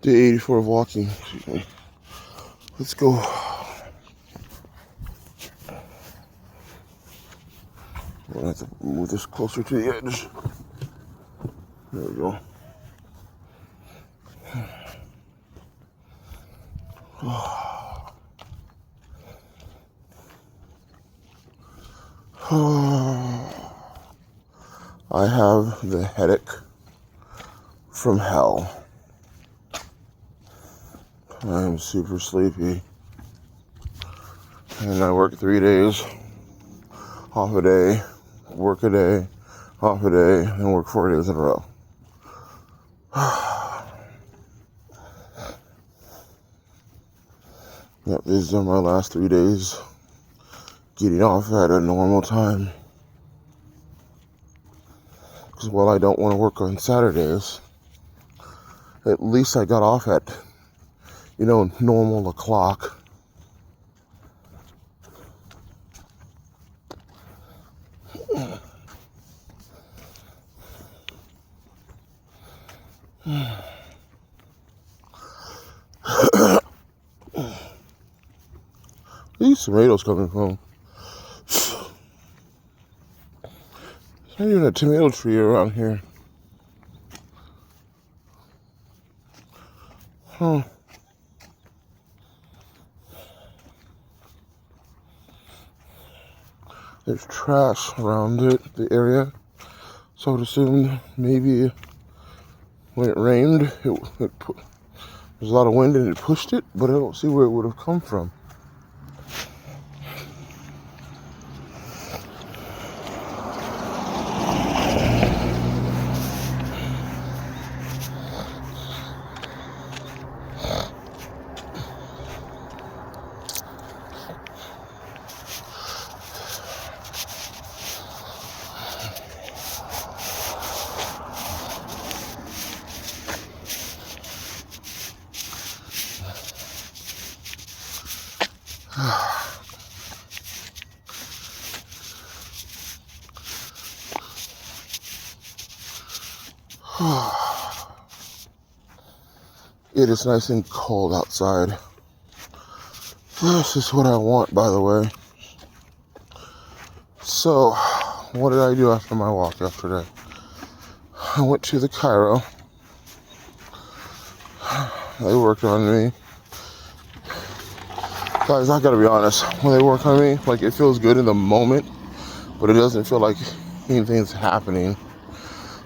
Day 84 of walking. Excuse me. Let's go. I'm gonna have to move this closer to the edge. There we go. I have the headache from hell. I'm super sleepy. And I work 3 days, off a day, work a day, off a day, and work 4 days in a row. Yep, these are my last 3 days getting off at a normal time. Because while I don't want to work on Saturdays, at least I got off at, normal o'clock. These tomatoes coming from? There's not even a tomato tree around here. Huh. There's trash around the area. So I would assume maybe when it rained, there's a lot of wind and it pushed it, but I don't see where it would have come from. It is nice and cold outside. This is what I want, by the way. So, what did I do after my walk yesterday? I went to the chiro. They worked on me. Guys, I gotta be honest. When they work on me, it feels good in the moment, but it doesn't feel like anything's happening.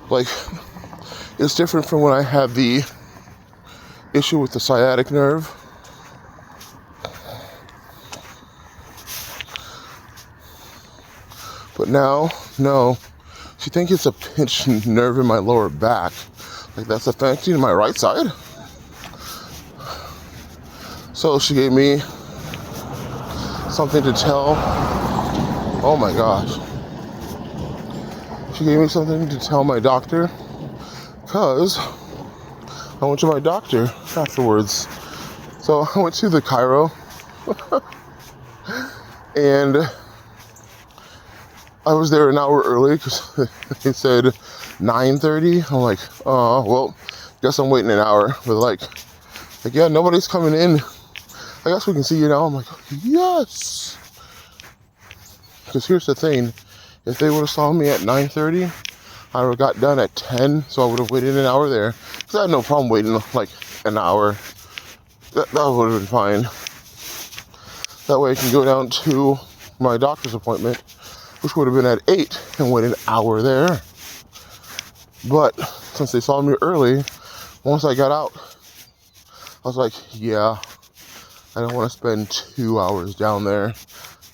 It's different from when I had the issue with the sciatic nerve. But now, no. She thinks it's a pinched nerve in my lower back. That's affecting my right side. So she gave me something to tell. Oh my gosh. She gave me something to tell my doctor. Because I went to my doctor afterwards. So I went to the chiro. And I was there an hour early because they said 9:30. I'm like, oh, well, guess I'm waiting an hour. But yeah, nobody's coming in. I guess we can see you now. I'm like, yes. Because here's the thing. If they would have saw me at 9:30, I would have got done at 10. So I would have waited an hour there. Because I had no problem waiting an hour. That would have been fine. That way I can go down to my doctor's appointment, which would have been at 8, and wait an hour there. But since they saw me early, once I got out, I was like, yeah, I don't want to spend 2 hours down there.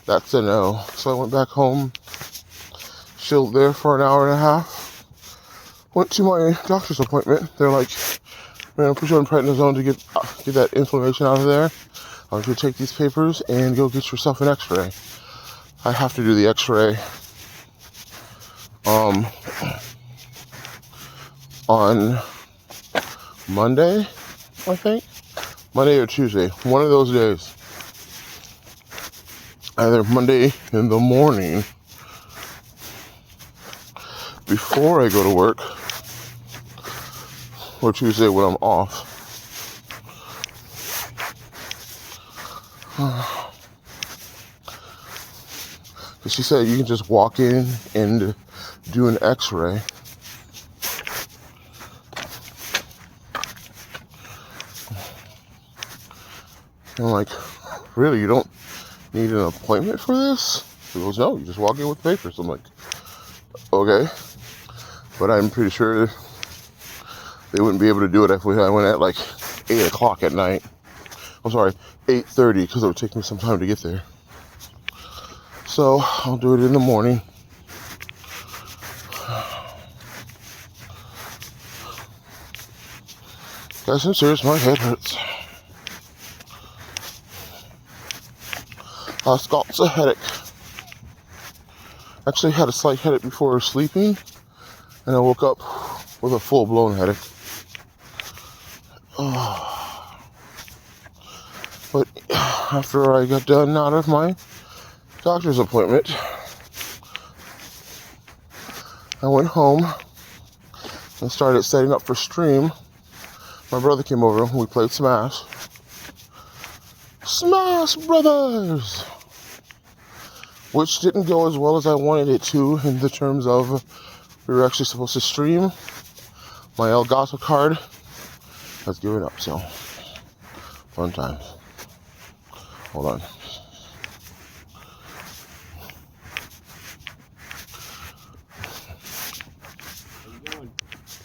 That's a no. So I went back home, chilled there for an hour and a half, went to my doctor's appointment. They're like, man, put you on prednisone to get that inflammation out of there. I want you to take these papers and go get yourself an x-ray. I have to do the x-ray on Monday, I think. Monday or Tuesday, one of those days. Either Monday in the morning before I go to work, or Tuesday when I'm off. She said you can just walk in and do an x-ray. I'm like, really, you don't need an appointment for this? She goes, no, you just walk in with papers. I'm like, okay. But I'm pretty sure they wouldn't be able to do it if I went at like 8 o'clock at night. I'm sorry, 8:30, because it would take me some time to get there. So I'll do it in the morning. Guys, I'm serious, my head hurts. I've got a headache. Actually had a slight headache before sleeping, and I woke up with a full-blown headache. But after I got done out of my doctor's appointment, I went home and started setting up for stream. My brother came over and we played Smash. Smash Brothers! Which didn't go as well as I wanted it to, in the terms of we were actually supposed to stream. My Elgato card has given up, so fun times. Hold on.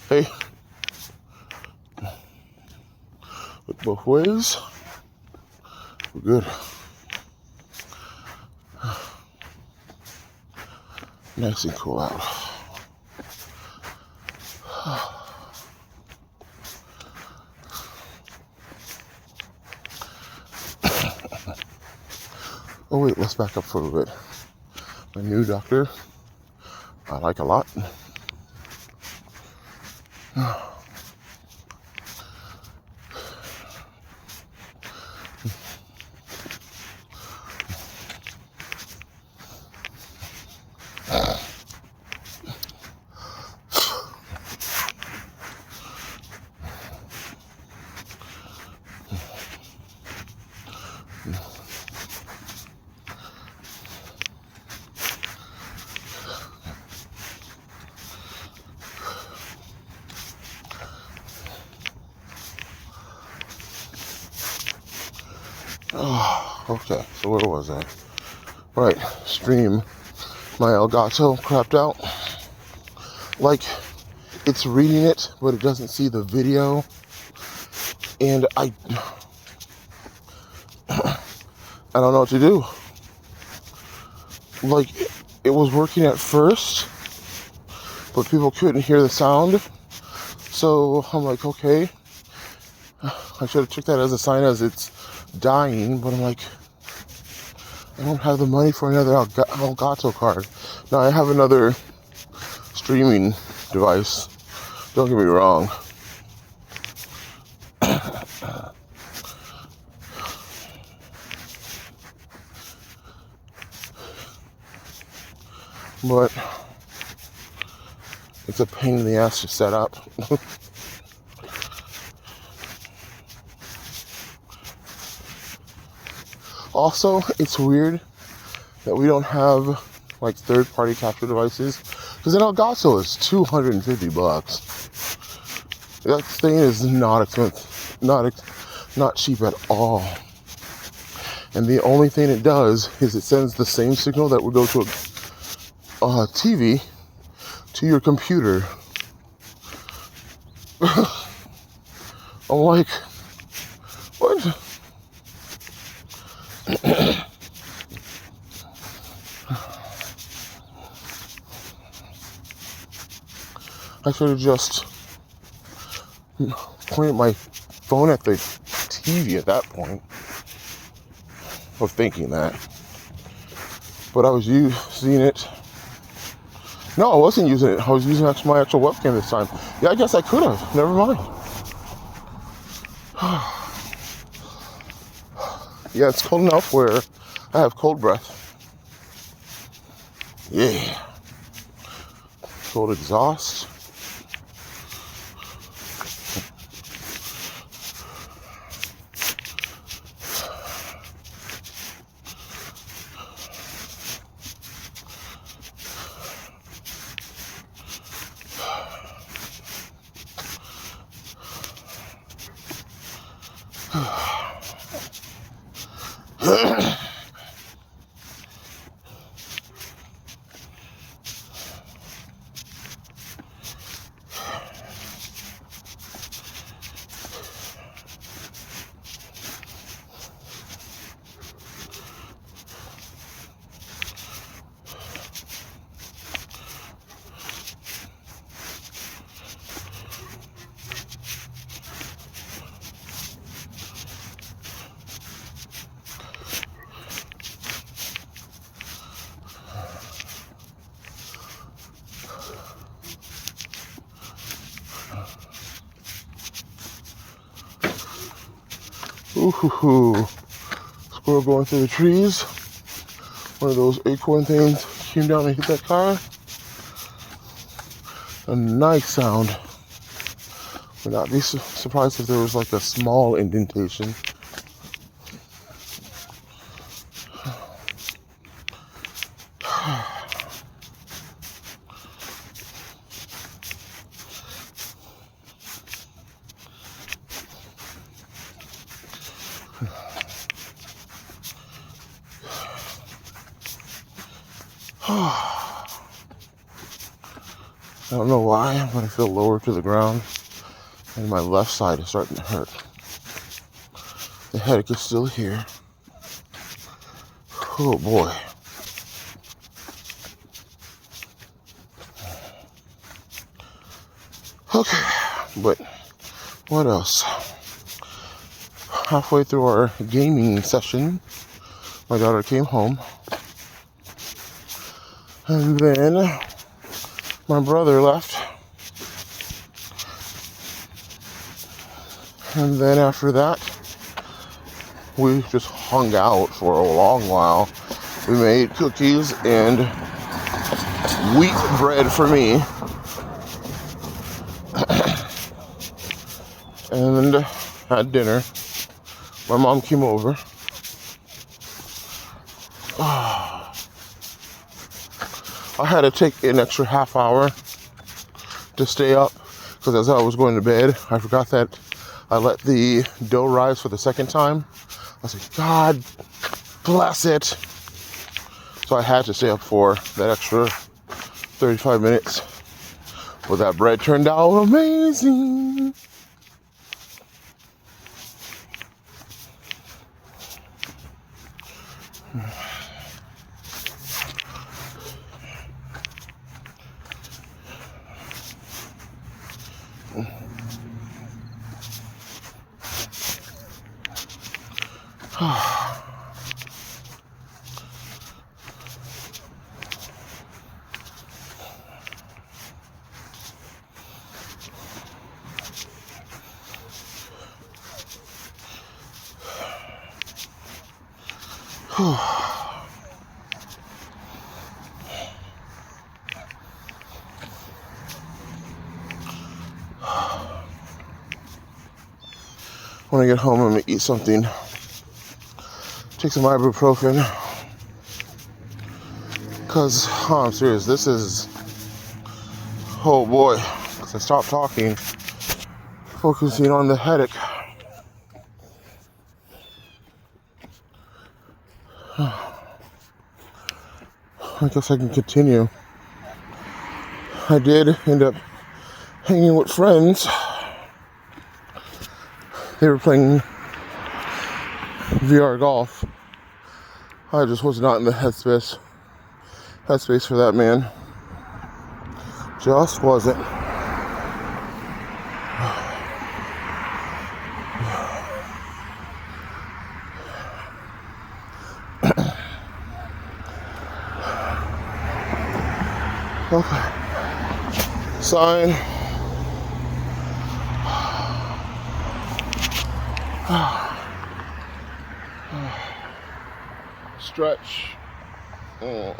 Hey. Look both ways. We're good. Nice and cool out. Oh wait, let's back up for a little bit. My new doctor, I like a lot. Oh, okay, so where was I? Right, stream. My Elgato crapped out. Like, it's reading it, but it doesn't see the video. And I don't know what to do. Like, it was working at first, but people couldn't hear the sound. So I'm like, okay, I should have took that as a sign as it's dying, but I'm like, I don't have the money for another Elgato card. Now I have another streaming device, don't get me wrong. But it's a pain in the ass to set up. Also, it's weird that we don't have like third-party capture devices, because an Elgato is $250. That thing is not expensive, not cheap at all. And the only thing it does is it sends the same signal that would go to a TV to your computer. I'm like, what? I should have just pointed my phone at the TV at that point. I was thinking that. But I was using it. No, I wasn't using it. I was using my actual webcam this time. Yeah, I guess I could have. Never mind. Yeah, it's cold enough where I have cold breath. Yeah. Cold exhaust. Ooh, squirrel going through the trees. One of those acorn things came down and hit that car. A nice sound. Would not be surprised if there was like a small indentation. I don't know why, but I feel lower to the ground and my left side is starting to hurt. The headache is still here. Oh boy. Okay, but what else? Halfway through our gaming session, my daughter came home. And then my brother left. And then after that, we just hung out for a long while. We made cookies and wheat bread for me. And had dinner. My mom came over. I had to take an extra half hour to stay up because as I was going to bed, I forgot that I let the dough rise for the second time. I was like, God bless it. So I had to stay up for that extra 35 minutes. But that bread turned out amazing. When I get home, I'm gonna eat something. Take some ibuprofen. Cause, I'm serious, this is, oh boy. Cause I stopped talking, focusing on the headache. I guess I can continue. I did end up hanging with friends. They were playing VR golf. I just was not in the headspace for that, man. Just wasn't. Okay. Sign. Stretch. Oh.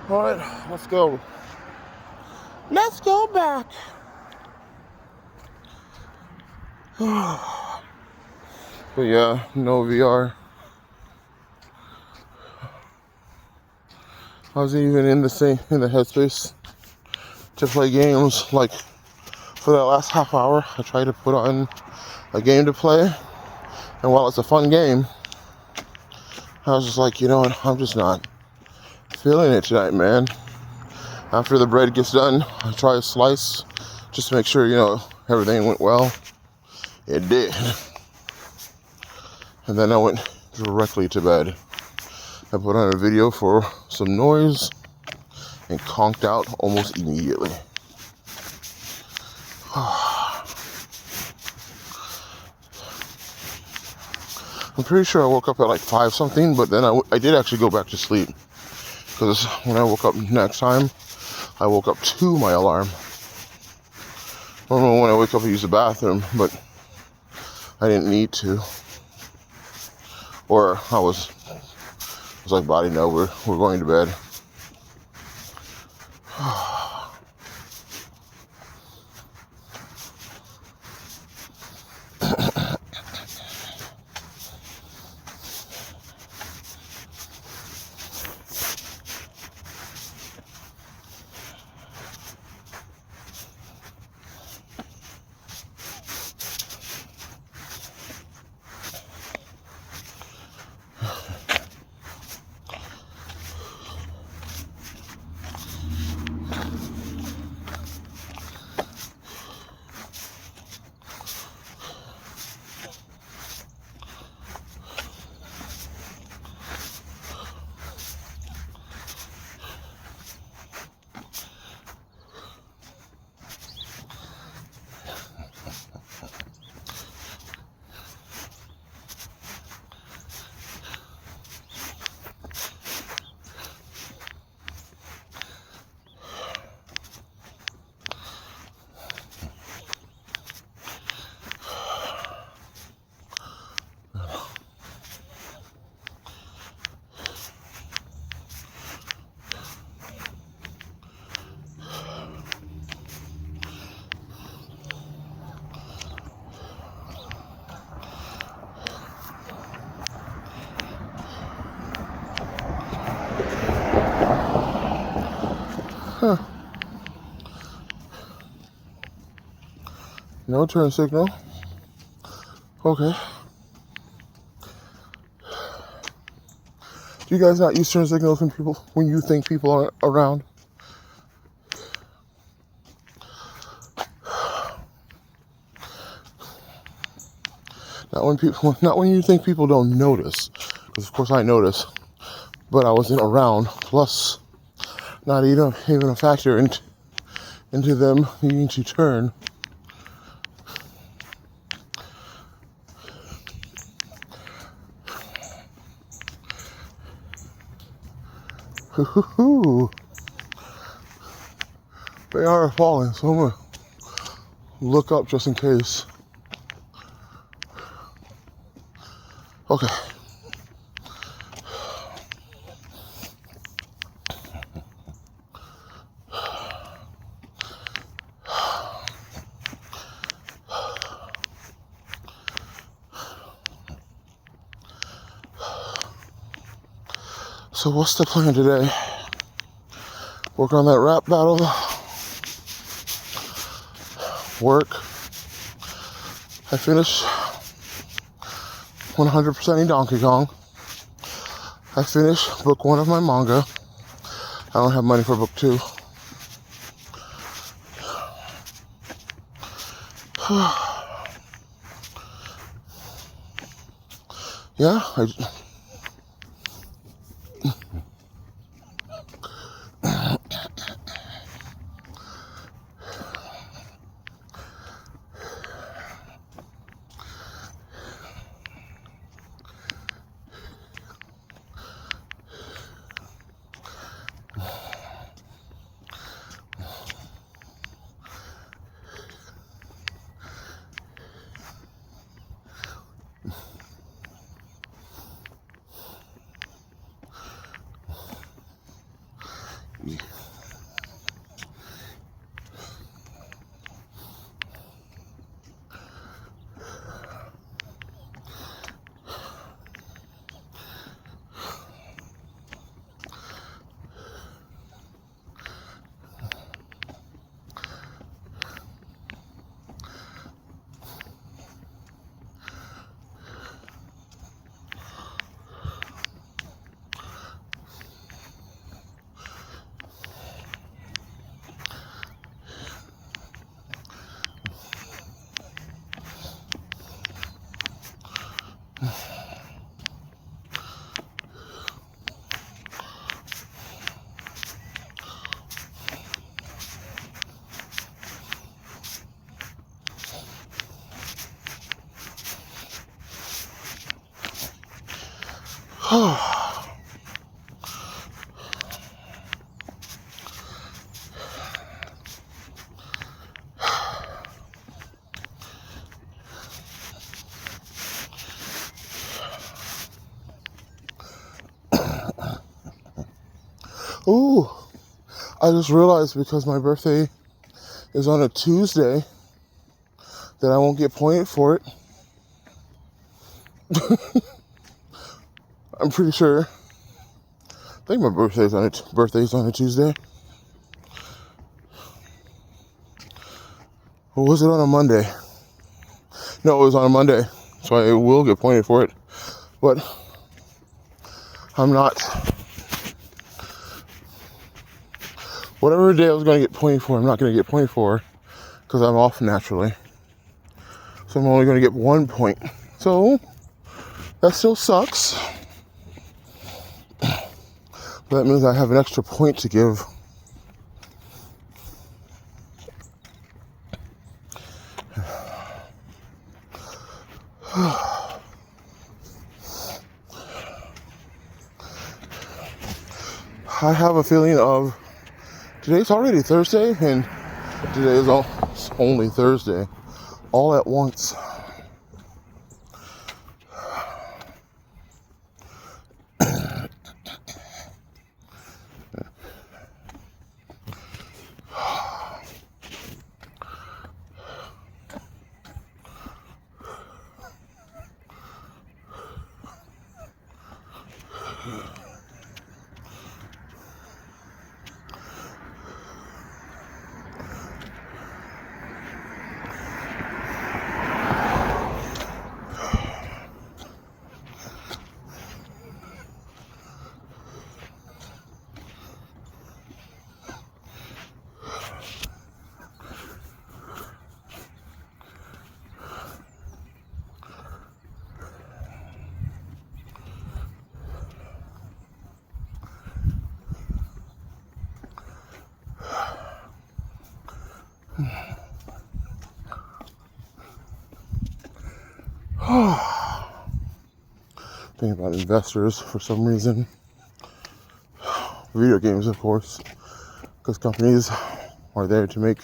All right, let's go. Let's go back. But yeah, no VR. I wasn't even in the headspace to play games. Like for that last half hour, I tried to put on a game to play, and while it's a fun game, I was just like, you know what, I'm just not feeling it tonight, man. After the bread gets done, I try a slice just to make sure, everything went well. It did. And then I went directly to bed. I put on a video for some noise and conked out almost immediately. I'm pretty sure I woke up at like 5 something, but then I did actually go back to sleep. Because when I woke up next time, I woke up to my alarm. Normally when I wake up I use the bathroom, but I didn't need to. Or I was like, body, no, we're going to bed. Huh. No turn signal. Okay. Do you guys not use turn signals when you think people aren't around? Not when you think people don't notice, because of course I notice, but I wasn't around. Plus, not even a factor into them needing to turn. They are falling, so I'm gonna look up just in case. Okay. So what's the plan today? Work on that rap battle. Work. I finished 100%ing Donkey Kong. I finished book 1 of my manga. I don't have money for book 2. Yeah, Ooh, I just realized because my birthday is on a Tuesday that I won't get pointed for it. I'm pretty sure. I think my birthday's on a Tuesday. Or was it on a Monday? No, it was on a Monday, so I will get pointed for it. But I'm not. Whatever day I was going to get pointed for, I'm not going to get pointed for because I'm off naturally. So I'm only going to get 1 point. So that still sucks. But that means I have an extra point to give. I have a feeling of today's already Thursday, and today is only Thursday, all at once. Think about investors for some reason. Video games, of course, because companies are there to make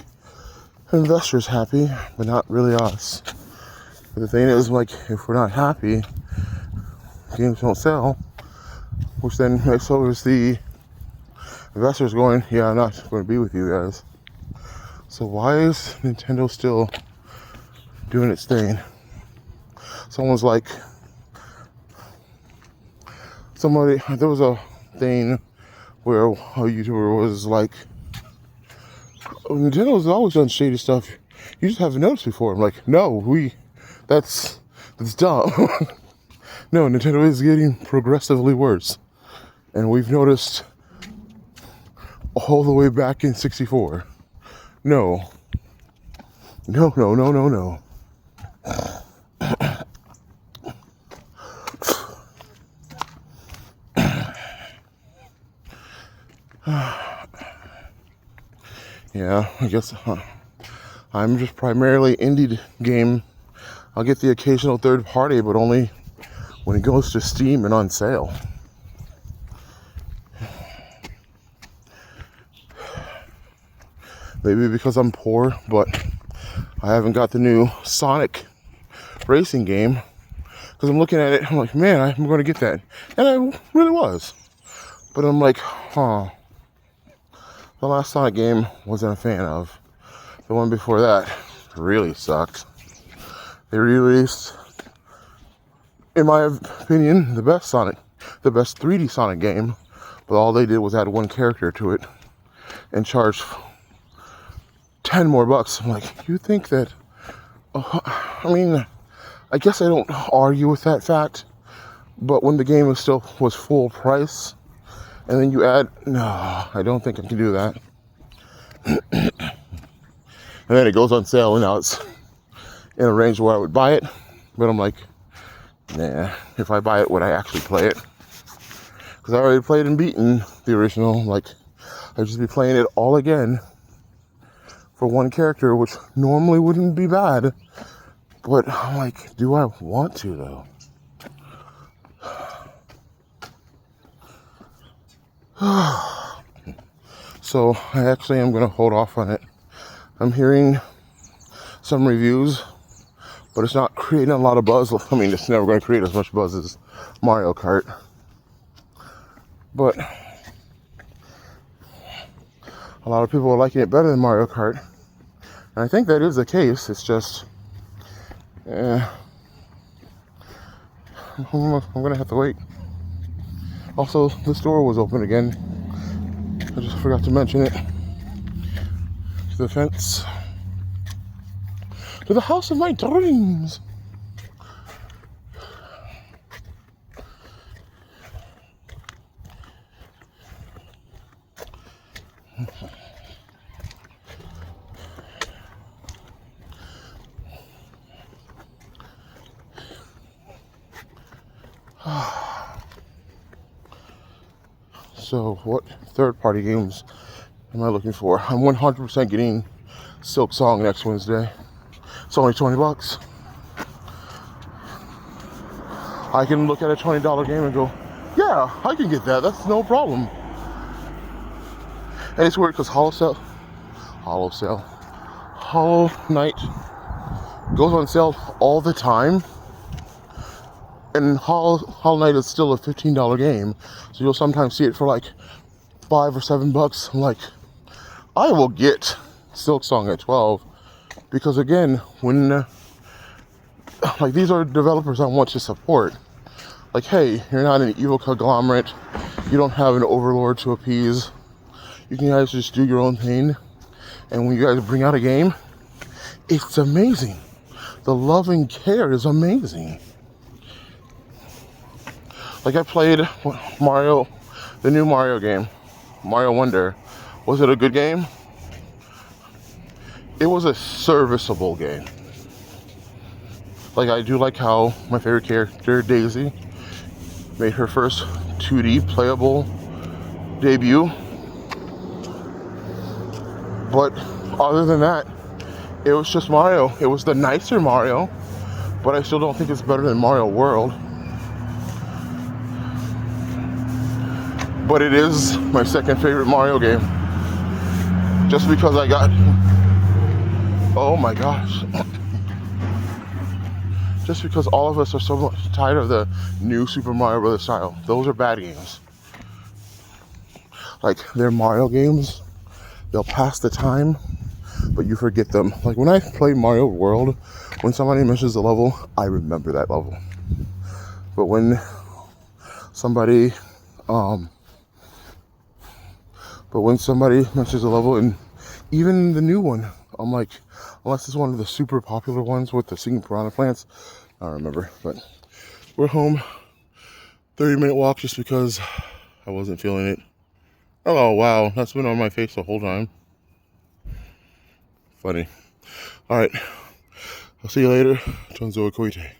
investors happy, but not really us. But the thing is, like, if we're not happy, games don't sell, which then makes always the investors going, yeah, I'm not going to be with you guys. So why is Nintendo still doing its thing? Someone's like, there was a thing where a YouTuber was like, Nintendo's always done shady stuff. You just haven't noticed before. I'm like, no, that's dumb. No, Nintendo is getting progressively worse. And we've noticed all the way back in 64. No. Yeah, I guess I'm just primarily indie game. I'll get the occasional third party, but only when it goes to Steam and on sale. Maybe because I'm poor, but I haven't got the new Sonic racing game. Because I'm looking at it, I'm like, man, I'm going to get that. And I really was. But I'm like, the last Sonic game wasn't a fan of. The one before that really sucked. They released, in my opinion, the best 3D Sonic game, but all they did was add one character to it and charge $10 more. I'm like, you think that, I mean, I guess I don't argue with that fact, but when the game was full price, and then you add, no, I don't think I can do that. And then it goes on sale, and now it's in a range where I would buy it, but I'm like, Nah, if I buy it, would I actually play it? Because I already played and beaten the original. Like, I'd just be playing it all again for one character, which normally wouldn't be bad. But I'm like, do I want to though? So I actually am gonna hold off on it. I'm hearing some reviews, but it's not creating a lot of buzz. I mean, it's never gonna create as much buzz as Mario Kart. But a lot of people are liking it better than Mario Kart. And I think that is the case. It's just, I'm gonna have to wait. Also, the store was open again. I just forgot to mention it. To the fence. To the house of my dreams. So, what third-party games am I looking for? I'm 100% getting Silksong next Wednesday. It's only $20. I can look at a $20 game and go, yeah, I can get that. That's no problem. And it's weird because Hollow Knight goes on sale all the time. And Hollow Knight is still a $15 game. So you'll sometimes see it for like $5 or $7. I'm like, I will get Silksong at 12. Because again, when like these are developers I want to support. Like, hey, you're not an evil conglomerate. You don't have an overlord to appease. You can guys just do your own thing. And when you guys bring out a game, it's amazing. The love and care is amazing. Like, I played Mario, the new Mario game, Mario Wonder. Was it a good game? It was a serviceable game. Like, I do like how my favorite character, Daisy, made her first 2D playable debut. But other than that, it was just Mario. It was the nicer Mario, but I still don't think it's better than Mario World. But it is my second favorite Mario game. Just because I got... Oh my gosh. Just because all of us are so much tired of the new Super Mario Bros. Style. Those are bad games. Like, they're Mario games. They'll pass the time, but you forget them. Like, when I play Mario World, when somebody misses a level, I remember that level. But when somebody misses a level, and even the new one, I'm like, unless it's one of the super popular ones with the singing piranha plants, I don't remember. But we're home, 30-minute walk just because I wasn't feeling it. Oh wow, that's been on my face the whole time. Funny. Alright, I'll see you later. Tonzo Koite.